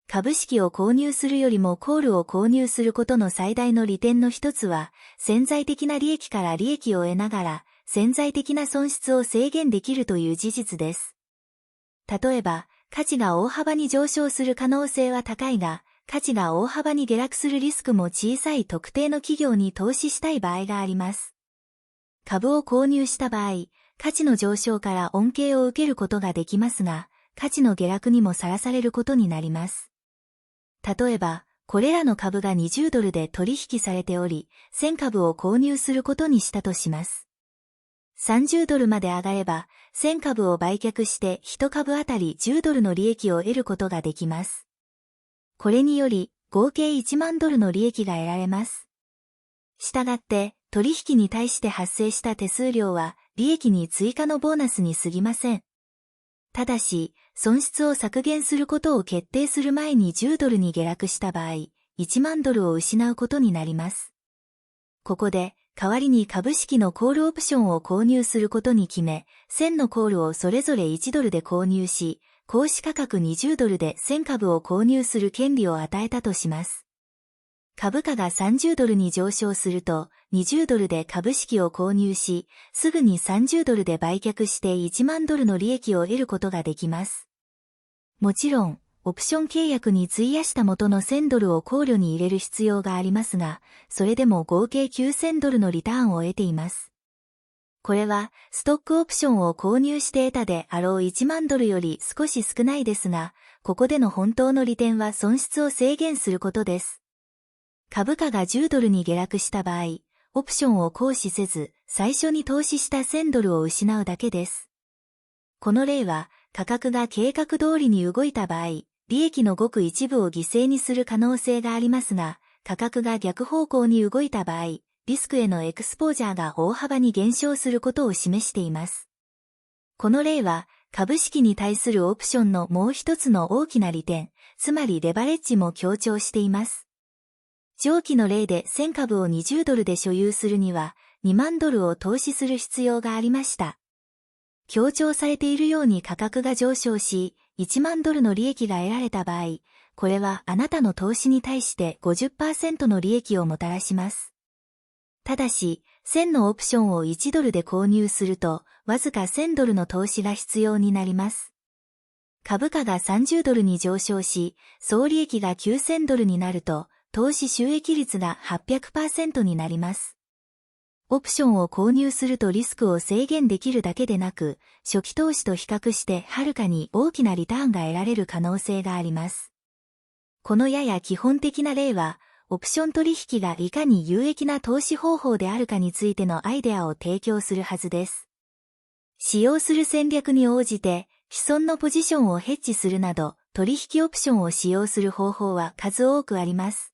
株式を購入するよりもコールを購入することの最大の利点の一つは、潜在的な利益から利益を得ながら、潜在的な損失を制限できるという事実です。例えば、価値が大幅に上昇する可能性は高いが、価値が大幅に下落するリスクも小さい特定の企業に投資したい場合があります。株を購入した場合、価値の上昇から恩恵を受けることができますが、価値の下落にもさらされることになります。例えば、これらの株が20ドルで取引されており、1000株を購入することにしたとします。30ドルまで上がれば、1000株を売却して1株あたり10ドルの利益を得ることができます。これにより、合計1万ドルの利益が得られます。したがって、取引に対して発生した手数料は、利益に追加のボーナスに過ぎません。ただし、損失を削減することを決定する前に10ドルに下落した場合、1万ドルを失うことになります。ここで、代わりに株式のコールオプションを購入することに決め、1000のコールをそれぞれ1ドルで購入し、行使価格20ドルで1000株を購入する権利を与えたとします。株価が30ドルに上昇すると、20ドルで株式を購入し、すぐに30ドルで売却して1万ドルの利益を得ることができます。もちろん、オプション契約に費やした元の1000ドルを考慮に入れる必要がありますが、それでも合計9000ドルのリターンを得ています。これは、ストックオプションを購入して得たであろう1万ドルより少し少ないですが、ここでの本当の利点は損失を制限することです。株価が10ドルに下落した場合、オプションを行使せず、最初に投資した1000ドルを失うだけです。この例は、価格が計画通りに動いた場合、利益のごく一部を犠牲にする可能性がありますが、価格が逆方向に動いた場合、リスクへのエクスポージャーが大幅に減少することを示しています。この例は、株式に対するオプションのもう一つの大きな利点、つまりレバレッジも強調しています。上記の例で1000株を20ドルで所有するには、2万ドルを投資する必要がありました。強調されているように価格が上昇し、1万ドルの利益が得られた場合、これはあなたの投資に対して 50% の利益をもたらします。ただし、1000のオプションを1ドルで購入すると、わずか1000ドルの投資が必要になります。株価が30ドルに上昇し、総利益が9000ドルになると、投資収益率が 800% になります。オプションを購入するとリスクを制限できるだけでなく、初期投資と比較してはるかに大きなリターンが得られる可能性があります。このやや基本的な例は、オプション取引がいかに有益な投資方法であるかについてのアイデアを提供するはずです。使用する戦略に応じて、既存のポジションをヘッジするなど、取引オプションを使用する方法は数多くあります。